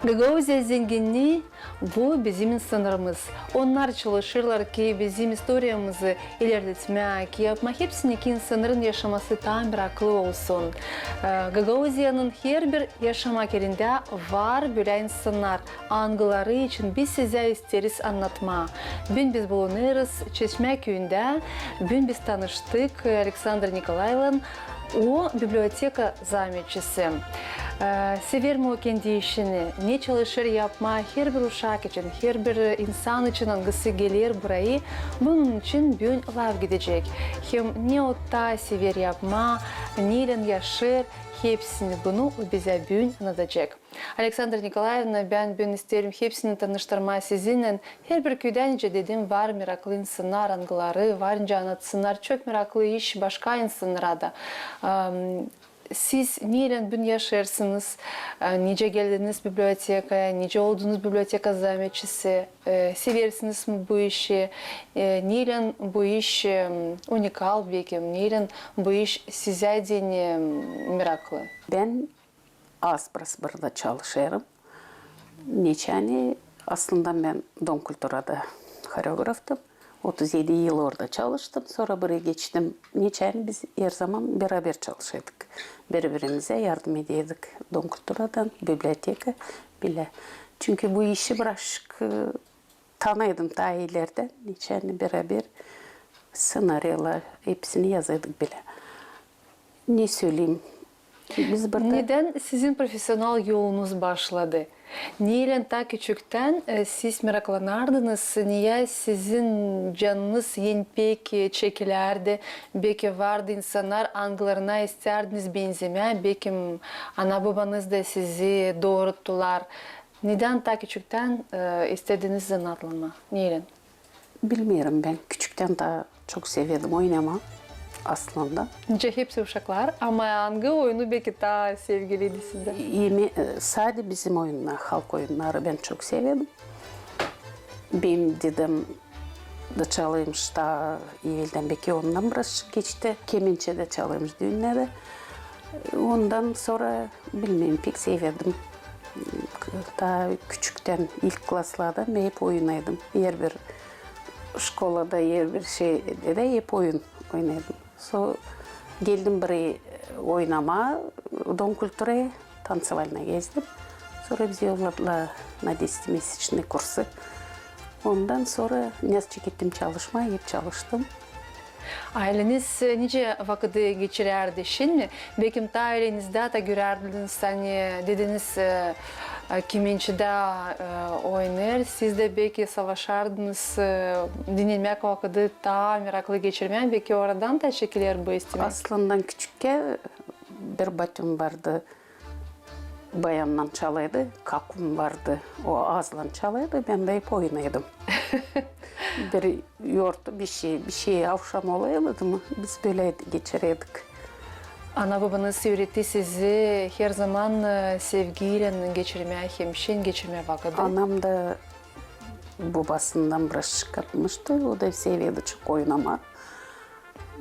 Гагаузия zenginliği bu bizim sınırımız. Onlar çalışırlar ki bizim historiyamızı ilerletmek, yapmak hepsini ki insanların yaşaması tam bir akıllı olsun. Gagauzia'nın her bir yaşamak yerinde var böyle insanlar. Angıları için biz size isteriz anlatma. Bugün biz bulunuruz Çeşme köyünde. Bugün biz tanıştık Alexander Nikolay'la. O biblioteka zametçisi. Sever o kendi işini, ne çalışır yapma, her bir uşak için, her bir insan için hangisi gelir burayı, bunun için bugün lav gidecek. Hem ne otta sever yapma, neyle yaşır, hepsini bunu bize bugün anlatacak. Alexander Nikolayevna, ben bugün isterim hepsini tanıştırma sizinle. Her bir köyden önce dedim var meraklı insanlar, angıları, varınca anlatsınlar. Çok meraklı iş başka insanlara da. Siz neyle bugün yaşarsınız? Nice geldiniz bibliotekaya, nice oldunuz biblioteka zametçisi? Seversiniz mi bu işi? Neyle bu iş unikal belki? Neyle bu iş size de meraklı? Ben az burada çalışıyorum. Neçəni aslında ben Dom Kultura'da koreografdım. 37 yıl orada çalıştım. Sonra buraya geçtim. Neçəni biz her zaman beraber çalışıyorduk. Birbirimize yardım ediyorduk. Dom Kultura'dan, biblioteka bile. Çünkü bu işi birazcık tanıyordum daha ileriden. Neçəni beraber senaryolar hepsini yazıyorduk bile. Ne söyleyeyim? Biz burada... Neden sizin profesyonel yolunuz başladı? Niye ta küçükten siz meraklanardınız? Niye sizin canınız pek çekilerdi? Belki vardı insanlar anglarına isterdiniz benzemeye. Belki ana babanız da sizi doğrulttular. Neden ta küçükten istediniz zanaatlanma? Niye? Bilmiyorum, ben küçükten daha çok seviyordum oynama aslında. Hepsi uşaklar ama hangi oyunu belki daha sevgiliydi sizde? Sadece bizim oyunlar, halk oyunları ben çok seviyordum. Benim dedem de çalıyormuş daha evvelden, belki ondan biraz geçti. Kemençe de çalıyormuş düğünlerde. Ondan sonra bilmiyorum, pek seviyordum. Daha küçükten, ilk klaslarda ben hep oynaydım. Yer bir şkolada, yer bir şeyde de hep oyun oynadım. So, geldim buraya oynama, Dom Kultura'ya, tanцевальная gezdim. Sonra bizi yolladılar na 10 месячный kursu. Ondan sonra nesçe gittim çalışmaya, hep çalıştım. Aileniz nice vakit geçirerdi şimdi? Belki de ailenizde de görerdiniz, hani dediniz kiminçide oynar, siz de belki savaşardınız, dinlemek vakiti daha meraklı geçirmeyen, belki oradan da şekiller bu istemek. Aslında küçükken bir batım vardı, bayanla çalıyordu, kakum vardı, o ağızla çalıyordu, ben de hep oynaydım. Bir yoğurt, bir şey akşam oluyordu mu, biz böyle geçiriyorduk. Ana babanız öğretti sizi her zaman sevgiyle geçirmeye, hemşin geçirmeye vakiti. Anam da babasından biraz çıkartmıştı, o da seviyordu çok oynama.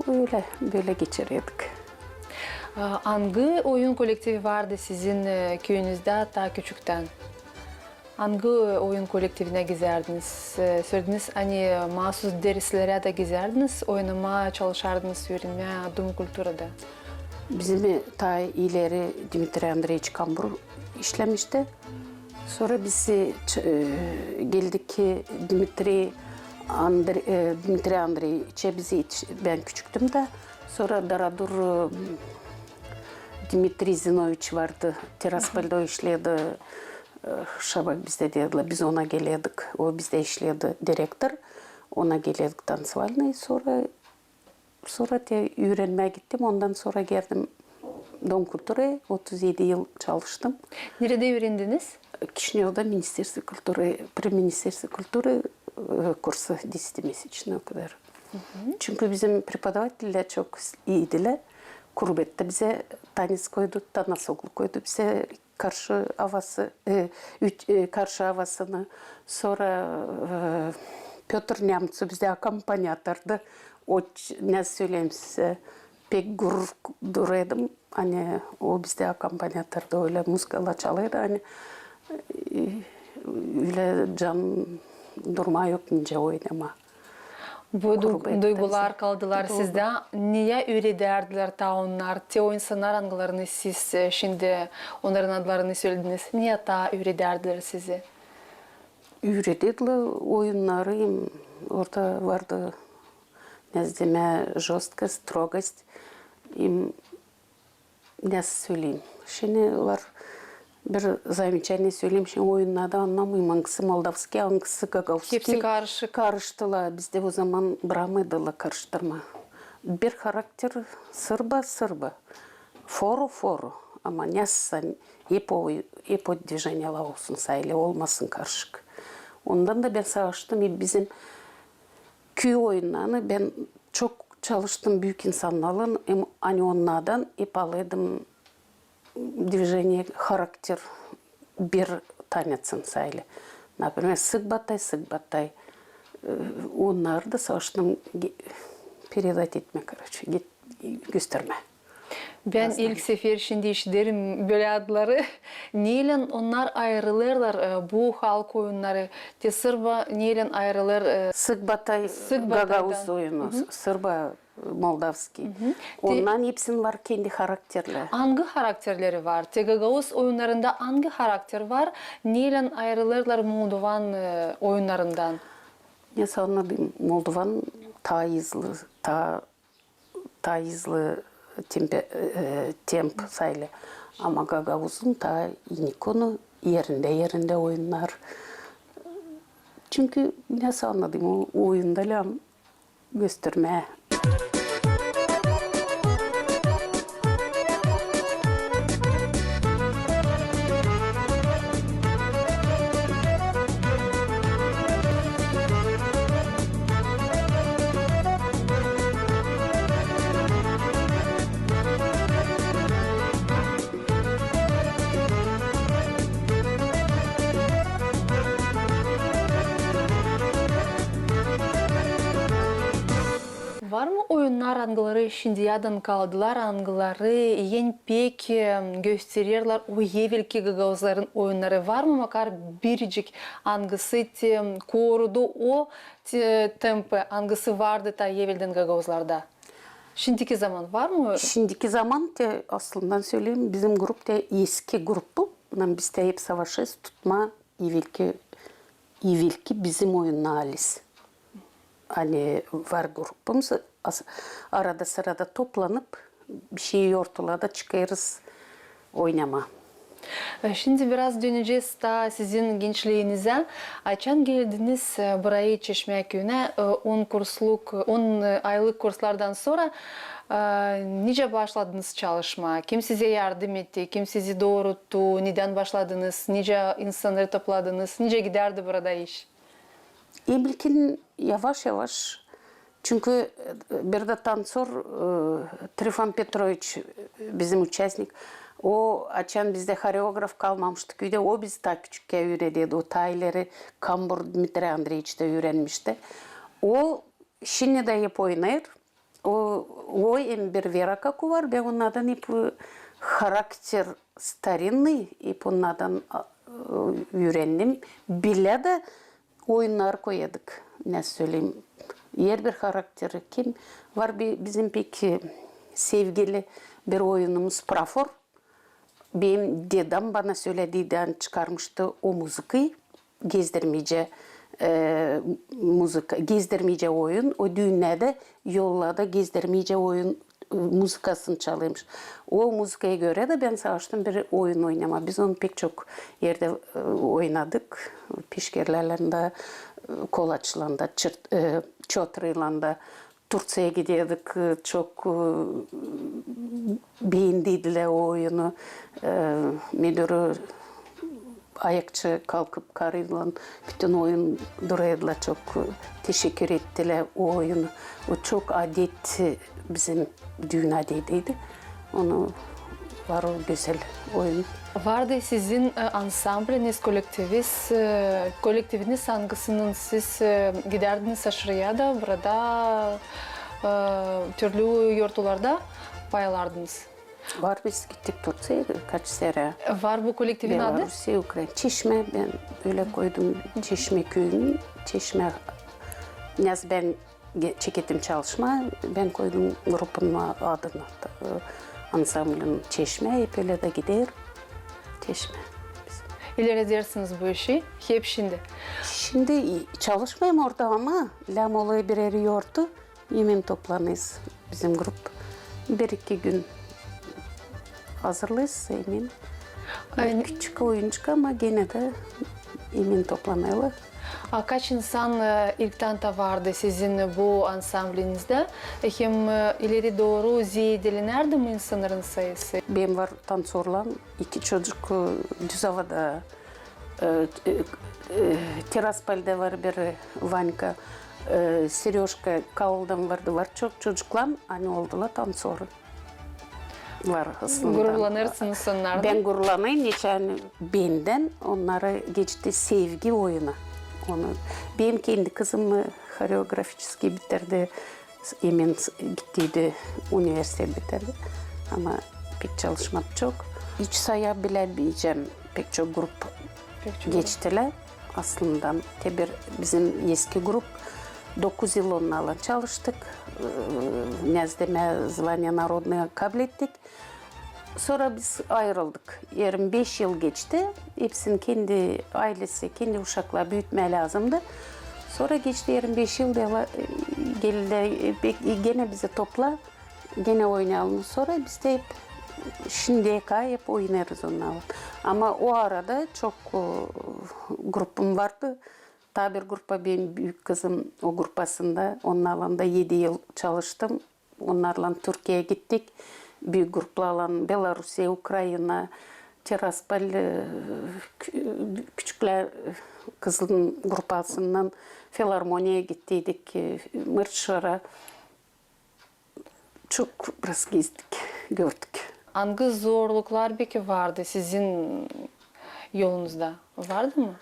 Öyle, böyle geçiriyorduk. Hangi oyun kolektifi vardı sizin köyünüzde ta küçükten? Hangi oyun kolektifine gizerdiniz? Söylediniz hani mahsus derslere de gizerdiniz, oynamaya çalışardınız, öğrenmeye Dom Kultura'da. Bizim ta ileri Dmitri Andreevich Kambur işlemişti. Sonra biz geldik ki Dmitri Andreevich'e ben küçüktüm de sonra Daradur Dmitri Zinovich vardı. Tiraspol'da işledi. Şabak bizde dediler. Biz ona geliyorduk. O bizde işledi direktör. Ona geliyorduk tanцевальный. Sonra da öğrenmeye gittim. Ondan sonra geldim Dom Kultura'ya. 37 yıl çalıştım. Nerede öğrendiniz? Кишинев'да Министерство культуры, при Министерстве культуры kursu 10 месячный o kadar. Çünkü bizim prepodavateller çok iyiydiler. Kurbette bize tenis koydu, tanasoklu koydu. Bize karşı havasını, sonra Piotr Nemtsov bize akompanyatordu. O ne söyleyeyim size, pek gurur duydum. Hani o bizde akompanyatordu, öyle müzikala çalıyordu. Hani Öyle can durma yok nice oynama. Bu Gurbette duygular bize. kaldılar Doğru. sizde. Niye öğretirdiler ta onlar? Te o insanlar anılarını siz şimdi onların adlarını söylediniz. Niye ta öğretirdiler sizi? Öğretirdiler oyunları. Orada vardı nezdeme жесткость, строгость. Им ne söyleyeyim. Şimdi var bir замечание söyleyeyim. Şimdi oyunlarda anlamayayım. Hangisi Moldavski, hangisi Gagavski. Hepsi karışık. Karıştılar. Bizde o zaman bırakmadılar karıştırma. Bir karakter Sırba. Foru. Ama neyse hep o движениялар olsun sayılı olmasın karışık. Ondan da ben savaştım. Bizim köy oyunlarını ben çok çalıştım büyük insanlarla. Hani onlardan hep alıyordum движение, характер bir tanıtsın sayılı. Например, sık batay. Onları da savaştım передать etme, gösterme. Ben ilk sefer şimdi işlerim böyle adları. Neyle onlar ayrılırlar bu halk oyunları? Te Sırba neyle ayrılır? Sık batay, Gagavuz oyunu, Sırba, Moldavski. Ondan hepsinin var kendi karakterli. Hangi karakterleri var? Te Gagavuz oyunlarında hangi karakter var? Neyle ayrılırlar Moldovan oyunlarından? Neyse anladım. Moldovan ta hızlı temp sayılı. Ama Gagavuz'un ta inik onu yerinde oyunlar. Çünkü neyse anladım o oyunda göstermeye. Var mı oyunlar angıları şimdiyadan kaldılar angıları en pek gösterirler o evvelki Gagavuzların oyunları var mı makar biricik angısı korudu o tempo angısı vardı ta evvelden Gagavuzlarda? Şimdiki zaman var mı? Şimdiki zaman de aslında söyleyeyim bizim grup da eski grubu. Biz de hep savaşız tutma evvelki bizim oyunlarız. Hani var grubumuz arada sırada toplanıp bir şeyi ortalığa çıkarız oynama. Şimdi biraz döneceğiz da sizin gençliğinize. Açan geldiniz buraya Çeşme köyüne 10 aylık kurslardan sonra nice başladınız çalışma? Kim size yardım etti? Kim sizi doğrulttu? Neden başladınız? Nice insanları topladınız? Nice giderdi burada iş? İlkin yavaş çünkü bir de tanцор Trifon Petrovic bizim участник. O açan bizde koreograf kalmamıştı köyde. O bizi ta küçükken öğretiyordu. O tayları Kambur Dmitri Andreevich de öğrenmişti. O şimdi de hep oynar. O hem bir Vera Kaku var. Ben onlardan hep karakter старинный. Hep onlardan öğrendim. Bile de oyunlar koyadık. Ne söyleyeyim. Yer bir karakteri kim? Var bizim pek sevgili bir oyunumuz Prafor. Benim dedem bana söylediğinden çıkarmıştı o müziği. Gezdirmece oyun. O düğünlerde yollada gezdirmece oyun müzikasını çalıyormuş. O müziğe göre de ben savaştım bir oyun oynama. Biz onu pek çok yerde oynadık. Pişkerlerinde, Kolaçlarında, Çotrı'yla Turca'ya gidiyorduk. Çok beğendiydiler o oyunu. Müdürü ayakçı kalkıp karıyla bütün oyun duruyordular. Çok teşekkür ettiler o oyunu. O çok adet bizim düğün adetiydi. Onu var o güzel oyun. Vardı sizin ansambliniz, kolektiviniz hangisinin siz giderdiniz aşırıya da burada türlü yurtlarda paylardınız. Var biz gittik Turciya'ya kaç sene. Var bu kolektifin adı? Belarusya, Ukrayna. Çeşme ben öyle koydum. Çeşme köyünün. Çeşme Naz ben çeketim çalışma. Ben koydum grubun adını. Ansamblın Çeşme. Hep öyle de gider. Çeşme. İleri edersiniz bu işi. Hep şimdi. Şimdi çalışmayayım orada ama lam olayı bir eriyordu. Yemin toplanıyız bizim grup. Bir iki gün hazırlayız yemin. Küçük oyuncuk ama gene de yemin toplanıyorlar. Kaç insan ilkten de vardı sizin bu ansamblinizde? Hem ileri doğru ziyadelenerdi mi insanların sayısı? Benim var tansorlar, iki çocuk Düzava'da, Tiraspol'de var biri Vanka, Serежка Kavul'dan vardı, var çok çocuklar, hani oldular tansoru. Var aslında. Gururlanırsınız onlardan. Ben gururlanayım, geçen benden onlara geçti sevgi oyunu. Onu, benim kendi kızım koreografически bitirdi, hemen gittiydi, üniversite bitirdi. Ama pek çalışmadı çok. Hiç sayabileceğim pek çok grup geçtiler aslında. Tabii bizim eski grup 9 yıl onlarla çalıştık. Nezdeme звание народное kabul ettik. Sonra biz ayrıldık. 25 yıl geçti. Hepsinin kendi ailesi, kendi uşakla büyütmeye lazımdı. Sonra geçti 25 yıl geldi, gene bizi topla, gene oynayalım. Sonra biz de hep şimdiye kadar hep oynarız onlarla. Ama o arada çok grubum vardı. Tabir grupa benim büyük kızım o grupasında. Onlarla da 7 yıl çalıştım. Onlarla Türkiye'ye gittik. Büyük gruplarla Belarusya, Ukrayna, Tiraspol, küçükler kızın grupasından Filarmoni'ye gittiydik, Mırçar'a. Çok biraz gezdik, gördük. Hangi zorluklar belki vardı sizin yolunuzda? Vardı mı?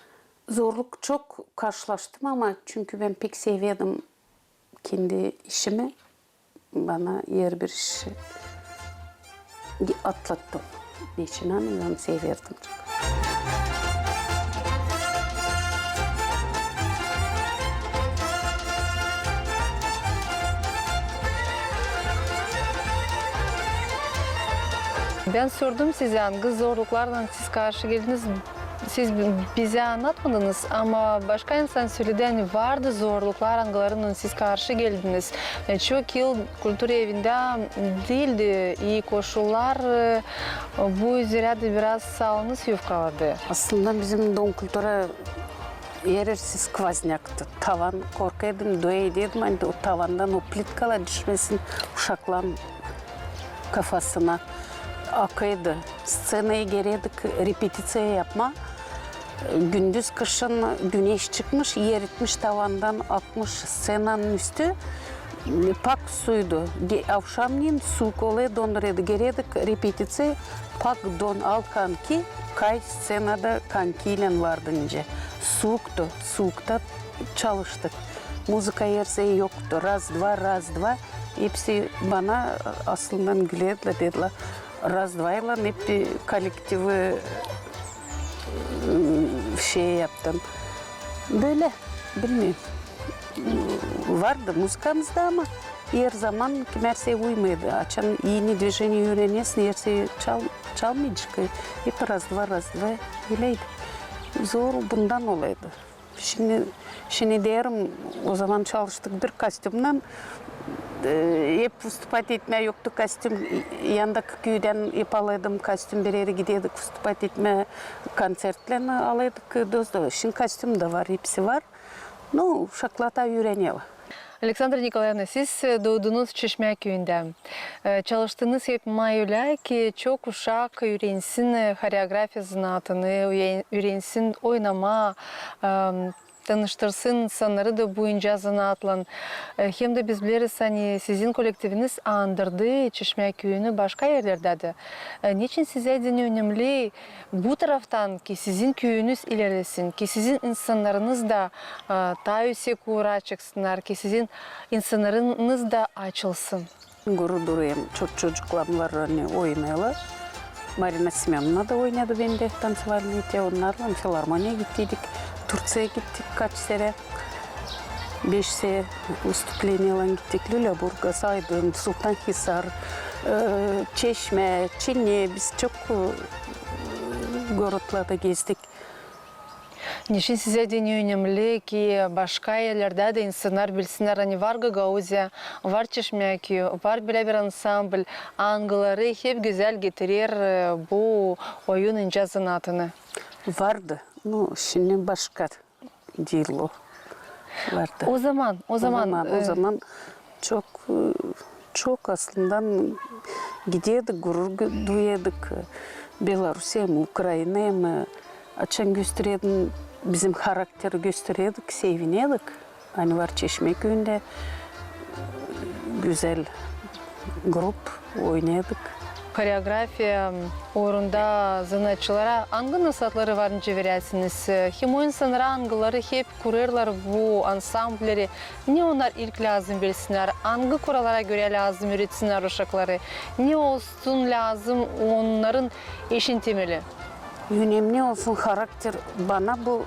Zorluk çok karşılaştım ama çünkü ben pek seviyordum kendi işimi. Bana yer bir iş atlattım. Niçin onu seviyordum çok. Ben sordum size hangi zorluklardan siz karşı geldiniz. Siz bize anlatmadınız ama başka insan söyledi hani vardı zorluklar hangilerinin siz karşı geldiniz. Çok yıl kültür evinde değildi. İyi koşullar bu üzere de biraz sağlığınız yufkaladı. Aslında bizim don kültüre yersiz skvozняktı. Tavan korkuyordum, dua ediyordum. Hani o tavandan o plitkalar düşmesin uşakların kafasına. Akıydı. Scenaya geliyorduk, repetisiya yapma. Gündüz kışın güneş çıkmış, yer etmiş tavandan akmış scenanın üstü. Pak suydu. Akşamleyin soğuk oluyor, donduruyordu. Geliyorduk repetisiya, pak don al kanki, kay scenada kankiyle vardı önce. Soğuktu, soğukta çalıştık. Müzik yerse yoktu. Raz, два. Hepsi bana aslında gülüyordular, dediler. Razdvayla hep bir kolektifi şey yaptım. Böyle bilmiyorum. Vardı müzikamızda ama her zaman kimse uymuyordu. Açan yeni движение öğreniyorsun, her şey çalmayacak. Hep раз-два öyleydi. Zor bundan olaydı. Şimdi derim o zaman çalıştık bir kostümden. Hep выступать etmeye yoktu kostüm. Yandaki köyden hep alıyordum kostüm, bir yere gidiyorduk выступать etmeye, konsertlerini alıyorduk. Dozda. Şimdi kostüm de var, hepsi var. Ну, uşaklarda öğreniyorlar. Alexandra Nikolaevna, siz doğdunuz Çeşme köyünde. Çalıştığınız yapma öyle ki çok uşak öğrensin koreografi sanatını, öğrensin oynama, tanıştırsın insanları da boyunca sanatla. Hem de biz biliriz hani sizin kolektifiniz andırdı Çeşme köyünü başka yerlerde de. Niçin size önemli bu taraftan ki sizin köyünüz ilerlesin, ki sizin insanlarınız da daha yüksek uğra çıksınlar, ki sizin insanlarınız da açılsın? gurur duyuyorum. Çok çocuklarım var hani oynuyorlar. Marina Semyonovna da oynadı bende tanцевальные. Onlarla filharmoniye gittiydik. Turca'ya gittik kaç sene. 5 sene выступлениялар gittik. Lüleburgaz, Aydın, Sultanhisar, Çeşme, Çin'e biz çok городlarda gezdik. Нишин size de önemli ki başka yerlerde de insanlar bilsinler. Hani var Gagauzya, var Çeşmeki, var bile bir ansambl. Angıları hep güzel getirir bu oyun ince sanatını. Vardı. No, şimdi başka değil o. Vardı. O zaman çok aslında gidiyorduk, gurur duyuyorduk. Belarus'a mı, Ukrayna'ya mı açan gösteriyorduk, bizim karakteri gösteriyorduk, seviniyorduk. Hani var Çeşme köyünde güzel grup oynuyorduk. Koreografiya uğrunda sanatçılara hangi nasatları varınca verirsiniz? Hem o insanlara hangileri hep kurarlar bu ansambleri. Ne onlar ilk lazım bilsinler? Hangi kurallara göre lazım üretsinler uşakları? Ne olsun lazım onların işin temeli? Önemli olsun karakter. Bana bu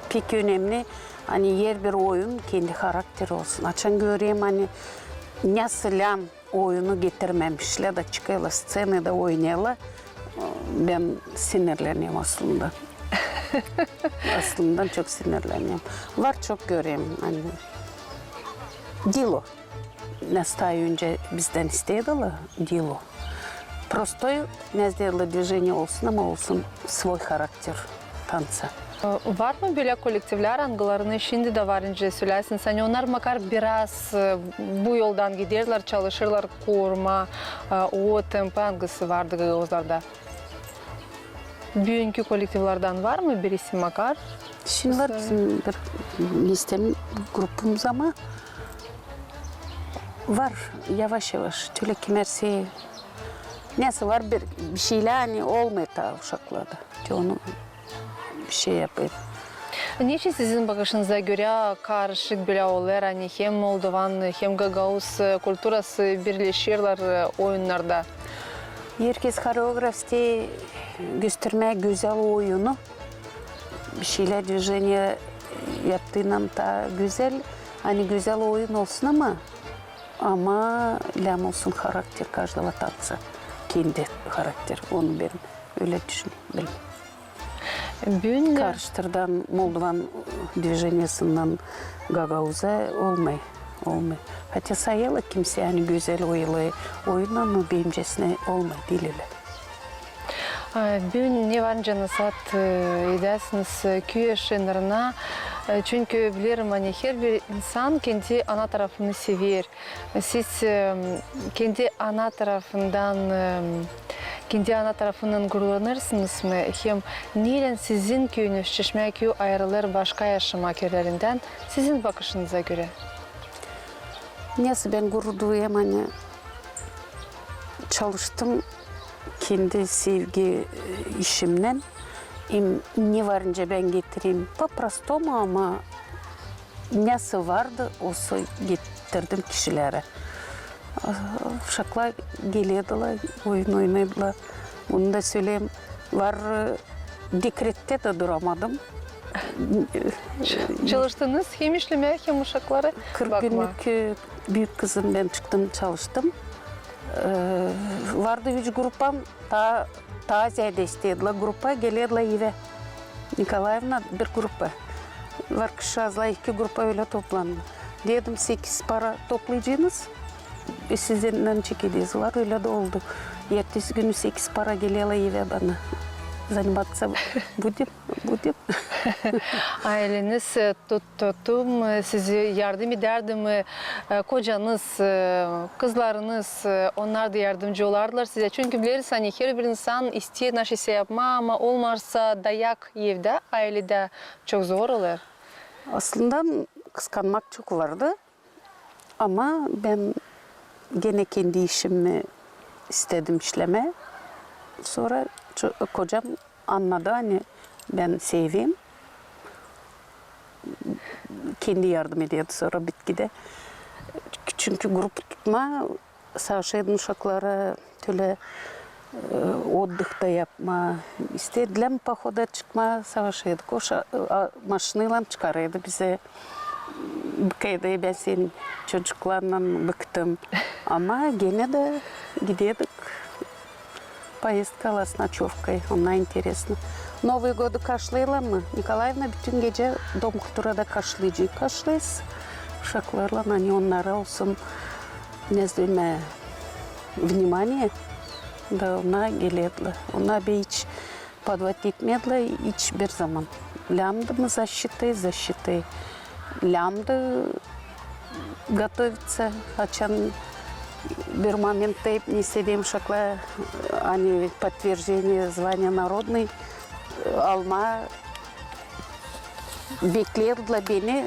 pek önemli. Hani yer bir oyun kendi karakteri olsun. Açan göreyim hani nasıl oyunu getirmemişler de çıkıyorlar scenada oynuyorlar. Ben sinirleniyorum aslında. Aslında çok sinirleniyorum. Var çok göreyim hani. Dilo. Настаю önce bizden istediler dilo. Простой не сделала движение olsun ama olsun свой характер танца. Var mı böyle kolektifler hangilerini şimdi de varınca söylersiniz? Hani onlar makar biraz bu yoldan giderler, çalışırlar kurma, o tempo hangisi vardı Gagavuzlarda? Büyünkü kolektiflerden var mı birisi makar? Şimdi var bizim bir listem grubumuz ama var yavaş yavaş. Tüle kimersi neyse var bir şeyler hani olmuyor ta uşaklarda. Onu bir şey yapayım. Niçin sizin bakışınıza göre karışık bile olur? Hani hem Moldovan hem Gagavuz kulturası birleşirler oyunlarda. Herkes koreografiste göstermeye güzel oyunu. Bir şeyler движение yaptığından da güzel. Hani güzel oyun olsun ama lam olsun karakter каждого танца. Kendi karakter. Onu ben öyle düşünüyorum. Karıştırdan Moldovan движениесinden Gagavuz'a olmuyor. Hatta sayılı kimse yani güzel oyun ama benimcesine olmuyor değil öyle. Bugün ne varınca nasat edersiniz köy yaşlarına. Çünkü bilirim hani her bir insan kendi ana tarafını sever. Siz kendi ana tarafından gururlanırsınız mı? Hem neden sizin köyünüz Çeşme köyü ayrılır başka yaşamak yerlerinden sizin bakışınıza göre? Neyse ben gurur duyuyorum hani çalıştım kendi sevgi işimden. Ne varınca ben getireyim по-простому ama nasıl vardı olsa getirdim kişilere. Uşaklar geliyordular, oyun oynadılar. Onu da söyleyeyim. Var dekrette de duramadım. Çalıştınız hem işlemeye hem uşaklara 40 günlük büyük kızım ben çıktım çalıştım. Vardı 3 grupam daha ziyade istediler. Grupa geliyorlar eve. Nikolaevna bir grupa. Var kış azla 2 grupa öyle toplandı. Dedim 8 para toplayacaksınız. Sizden çekeceğiz. Var öyle de oldu. Ertesi günü 8 para geliyorlar eve bana. Заниматься будем. Aileniz tuttum, sizi yardım ederdim. Kocanız, kızlarınız, onlar da yardımcı olardılar size. Çünkü biliriz hani her bir insan istiyor naşı şey yapma ama olmazsa dayak evde, ailede çok zor olur. Aslında kıskanmak çok vardı. Ama ben gene kendi işimi istedim işleme. Sonra kocam anladı hani ben seveyim. Kendi yardım ediyordu sonra bitkide. Çünkü grup tutma Savaşaydın uşaklara töle отдых da yapma. İstediler pohoda çıkma savaşaydık. O maşınıyla çıkarıydı bize. Bıkaydı ben senin çocuklarla bıktım. Ama gene de gidiyorduk. Поездка с ночевкой, она интересна. Новый год karşılayırlar mı? Николаевна bütün gece dom kuturada karşılayıcı. Karşılayız. Uşaklarla hani onlara olsun nezdime внимание. Da ona gelirler. Ona bir hiç подвод etmediler hiç bir zaman. Лямды мы защиты. Лямды готовится. Açan bir моментта не seveyim şakla hani подтверждение звания народный alma beklerdiler beni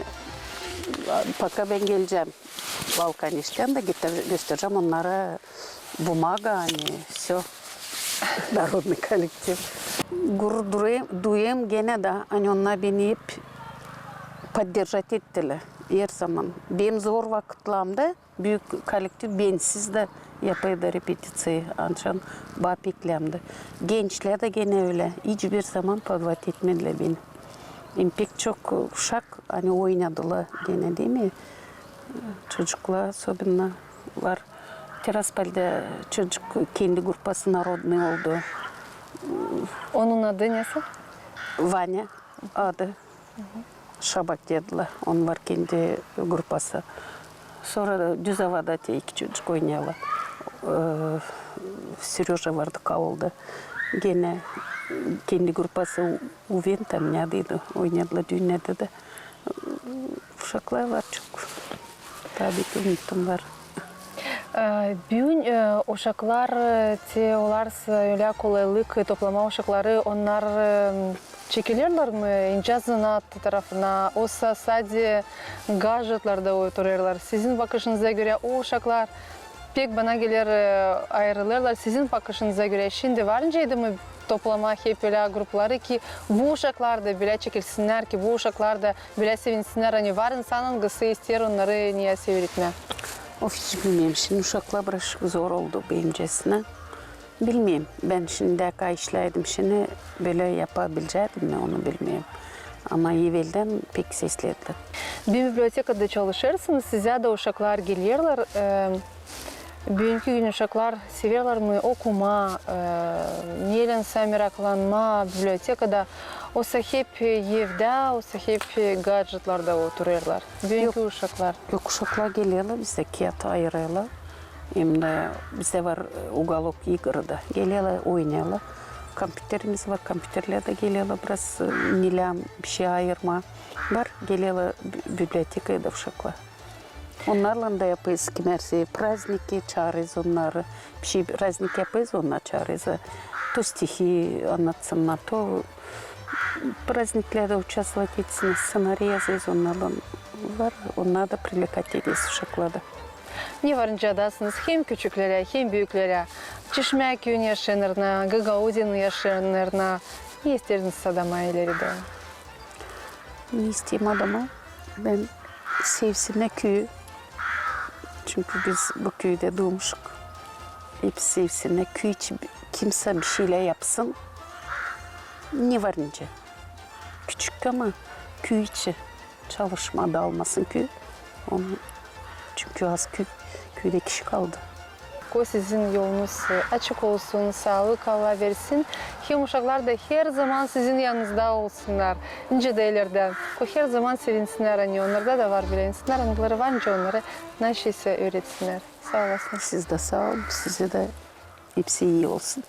пока ben geleceğim Balkaniş'ten de göstereceğim onlara бумага hani все народный коллектив gurur duyayım gene de hani onlar beni hep поддержать ettiler her zaman benim zor vakitlerimde büyük kolektif bensiz de yapıydı repetisiyi ançan bapiklemdi. Gençler de gene öyle. Hiçbir zaman podvat etmediler beni. Pek çok uşak hani oynadılar gene değil mi? Çocuklar особенно var. Tiraspol'de çocuk kendi grupası народный oldu. Onun adı nesi? Vanya adı. Şabak dediler. Onun var kendi grupası. Sonra da Düzava'da iki çocuk oynuyorlar. Serежа vardı Kavul'da. Gene kendi grupası Uven tam neredeydi. Oynadılar düğünlerde de. Uşaklar var çok. Tabii ki unuttum var. Bugün uşaklar olar öyle kolaylık toplama uşakları onlar çekilirler mi? İnce zanaat tarafına, olsa sadece gadgetlarda otururlar. Sizin bakışınıza göre o uşaklar pek bana gelir ayrılırlar. Sizin bakışınıza göre şimdi varıncaydı mı toplama hep öyle grupları ki bu uşaklar da bile çekilsinler ki bu uşaklar da bile sevinsinler. Hani var insanın gısı ister onları niye seviritme? Of hiç bilmiyorum. Şimdi uşakla bırakıp zor oldu benimcesine. Bilmiyorum. Ben şimdi işleydim. Şimdi böyle yapabilecektim mi onu bilmiyorum. Ama evvelden pek seslediler. Bir bibliotekada çalışırsınız. Size de uşaklar gelirler. Bugünkü gün uşaklar severler mi okuma, nedense meraklanma bibliotekada. Olsa hep evde, olsa hep gadgetlarda otururlar. Bugünkü uşaklar. Yok uşaklar geliyorlar, bize kağıt ayırıyorlar. Hem de bize var uголок игры. Geliyorlar, oynuyorlar. Kompüterimiz var, kompüterlerde geliyorlar. Biraz nilam, bir şey ayırma var. Geliyorlar bibliotekaya da uşaklar. Onlarla da yapıyoruz kimerse праздники çağırırız onları. Bir şey праздник yapıyoruz, onlar çağırırız. То стихи anlatsınlar, то праздниклerde участвовать etsinler, ssenariy yazıyoruz onlarla. Var, onlar da привлекать ediyoruz uşaklarda. Ne varınca dasınız hem küçüklere hem büyüklere. Çeşme köyün yaşanırına, Gagauzin yaşanırına. Ne isterdiniz adama ileride? Ne isteyeyim adama? Ben sevsinler köyü. Çünkü biz bu köyde doğmuşuk. Hep sevsinler. Köy için kimse bir şeyler yapsın. Ne varınca? Küçük ama köy içi çalışma da almasın köy. Onu, çünkü az köyde kişi kaldı. Sizin yolunuz açık olsun, sağlık Allah versin. Hem uşaklar da her zaman sizin yanınızda olsunlar. Nice değerlerden. Her zaman sevinsinler. Hani onlarda da var bile insanlar. Onları varınca onlara ne şeyse öğretsinler. Sağ olasın. Siz de sağ olun. Size de hepsi iyi olsun.